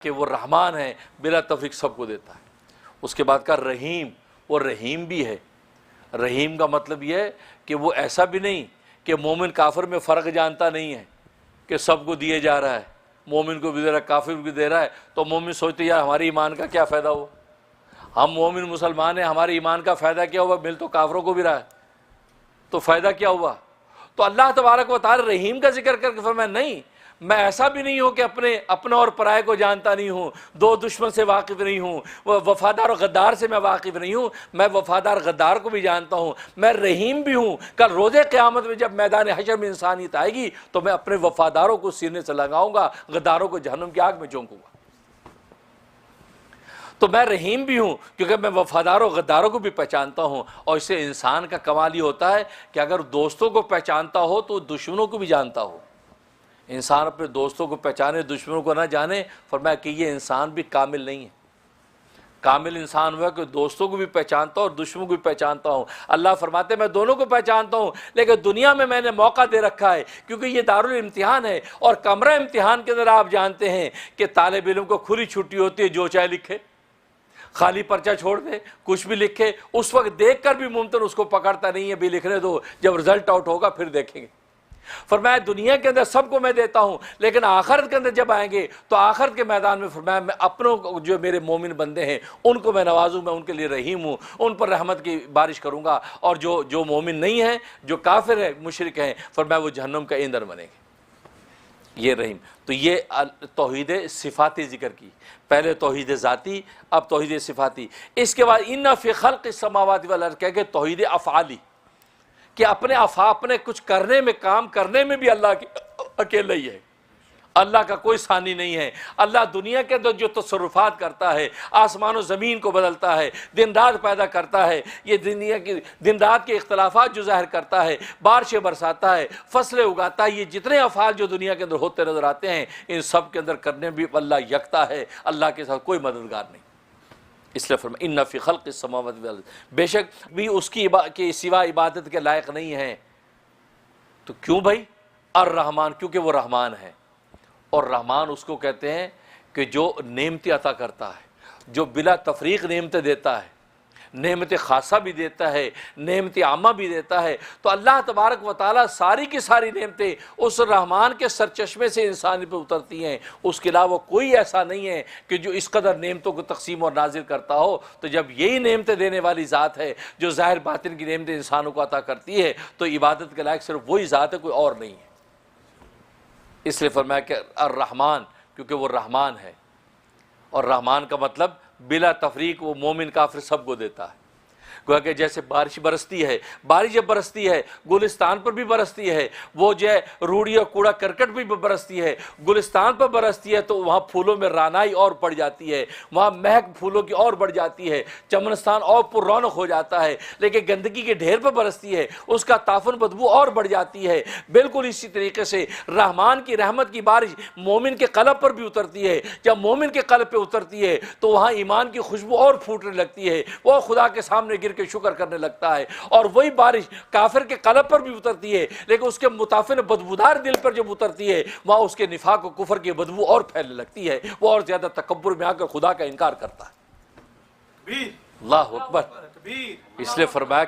کہ وہ رحمان ہے، بلا تفریق سب کو دیتا ہے۔ اس کے بعد کا رحیم، وہ رحیم بھی ہے۔ رحیم کا مطلب یہ ہے کہ وہ ایسا بھی نہیں کہ مومن کافر میں فرق جانتا نہیں ہے کہ سب کو دیے جا رہا ہے، مومن کو بھی دے رہا ہے، کافر کو بھی دے رہا ہے، تو مومن سوچتے یار ہمارے ایمان کا کیا فائدہ ہوا، ہم مومن مسلمان ہیں، ہمارے ایمان کا فائدہ کیا ہوا، مل تو کافروں کو بھی رہا ہے، تو فائدہ کیا ہوا؟ تو اللہ تبارک و تعالی رحیم کا ذکر کر کے فرمایا نہیں، میں ایسا بھی نہیں ہوں کہ اپنا اور پرائے کو جانتا نہیں ہوں، دو دشمن سے واقف نہیں ہوں، وفادار و غدار سے میں واقف نہیں ہوں، میں وفادار غدار کو بھی جانتا ہوں، میں رحیم بھی ہوں۔ کل روز قیامت میں جب میدان حشر میں انسانیت آئے گی تو میں اپنے وفاداروں کو سینے سے لگاؤں گا، غداروں کو جہنم کی آگ میں جھونکوں گا۔ تو میں رحیم بھی ہوں کیونکہ میں وفاداروں غداروں کو بھی پہچانتا ہوں، اور اس سے انسان کا کمال یہ ہوتا ہے کہ اگر دوستوں کو پہچانتا ہو تو دشمنوں کو بھی جانتا ہو۔ انسان اپنے دوستوں کو پہچانے دشمنوں کو نہ جانے، فرمایا کہ یہ انسان بھی کامل نہیں ہے۔ کامل انسان ہوا کہ دوستوں کو بھی پہچانتا ہوں اور دشمنوں کو بھی پہچانتا ہوں۔ اللہ فرماتے ہیں میں دونوں کو پہچانتا ہوں، لیکن دنیا میں نے موقع دے رکھا ہے کیونکہ یہ دارالامتحان ہے، اور کمرہ امتحان کے اندر آپ جانتے ہیں کہ طالب علم کو کھلی چھٹی ہوتی ہے، جو چاہے لکھے، خالی پرچہ چھوڑ دے، کچھ بھی لکھے، اس وقت دیکھ کر بھی ممتن اس کو پکڑتا نہیں ہے، بھی لکھنے دو، جب رزلٹ آؤٹ ہوگا پھر دیکھیں گے۔ فرمایا دنیا کے اندر سب کو میں دیتا ہوں، لیکن آخرت کے اندر جب آئیں گے تو آخرت کے میدان میں فرمایا میں اپنوں جو میرے مومن بندے ہیں ان کو میں نوازوں، میں ان کے لیے رحیم ہوں، ان پر رحمت کی بارش کروں گا، اور جو مومن نہیں ہیں، جو کافر ہیں، مشرک ہیں، فرمایا وہ جہنم کا ایندھن بنیں گے۔ یہ رحیم، تو یہ توحید صفاتی ذکر کی، پہلے توحید ذاتی، اب توحید صفاتی۔ اس کے بعد ان فی خلق السماوات والارض کہہ کے توحید افعالی، کہ اپنے کچھ کرنے میں، کام کرنے میں بھی اللہ اکیلا ہی ہے، اللہ کا کوئی ثانی نہیں ہے۔ اللہ دنیا کے اندر جو تصرفات کرتا ہے، آسمان و زمین کو بدلتا ہے، دن رات پیدا کرتا ہے، یہ دنیا کی دن رات کے اختلافات جو ظاہر کرتا ہے، بارشیں برساتا ہے، فصلیں اگاتا ہے، یہ جتنے افعال جو دنیا کے اندر ہوتے نظر آتے ہیں، ان سب کے اندر کرنے بھی اللہ یکتا ہے، اللہ کے ساتھ کوئی مددگار نہیں۔ اس لیے فرمایا ان فی خلق السماوات والارض، بے شک بھی اس کے سوا عبادت کے لائق نہیں ہے۔ تو کیوں بھائی؟ الرحمن، کیونکہ وہ رحمان ہے، اور رحمان اس کو کہتے ہیں کہ جو نعمتیں عطا کرتا ہے، جو بلا تفریق نعمتیں دیتا ہے، نعمت خاصہ بھی دیتا ہے، نعمت عامہ بھی دیتا ہے۔ تو اللہ تبارک و تعالیٰ ساری کی ساری نعمتیں اس رحمان کے سرچشمے سے انسان پہ اترتی ہیں، اس کے علاوہ کوئی ایسا نہیں ہے کہ جو اس قدر نعمتوں کو تقسیم اور نازل کرتا ہو۔ تو جب یہی نعمتیں دینے والی ذات ہے جو ظاہر باطن کی نعمتیں انسانوں کو عطا کرتی ہے، تو عبادت کے لائق صرف وہی ذات ہے، کوئی اور نہیں ہے۔ اس لیے فرمایا کہ الرحمن، کیونکہ وہ رحمان ہے، اور رحمان کا مطلب بلا تفریق وہ مومن کافر سب کو دیتا ہے۔ گویا کہ جیسے بارش برستی ہے، بارش جب برستی ہے گلستان پر بھی برستی ہے، وہ جو ہے روڑی اور کوڑا کرکٹ بھی برستی ہے، گلستان پر برستی ہے تو وہاں پھولوں میں رانائی اور بڑھ جاتی ہے، وہاں مہک پھولوں کی اور بڑھ جاتی ہے، چمنستان اور پر رونق ہو جاتا ہے۔ لیکن گندگی کے ڈھیر پر برستی ہے، اس کا تافن بدبو اور بڑھ جاتی ہے۔ بالکل اسی طریقے سے رحمان کی رحمت کی بارش مومن کے قلب پر بھی اترتی ہے۔ جب مومن کے قلب پہ اترتی ہے تو وہاں ایمان کی خوشبو اور پھوٹنے لگتی ہے، وہ خدا کے سامنے گر کے شکر کرنے لگتا ہے۔ اور وہی بارش کافر کے قلب پر بھی اترتی ہے، لیکن اس کے متافن بدبودار دل پر جب اترتی ہے وہاں اس کے نفاق و کفر کی بدبو اور پھیلنے لگتی ہے، وہ اور زیادہ تکبر میں آ کر خدا کا انکار کرتا ہے۔ اللہ اکبر۔ اس لیے فرمایا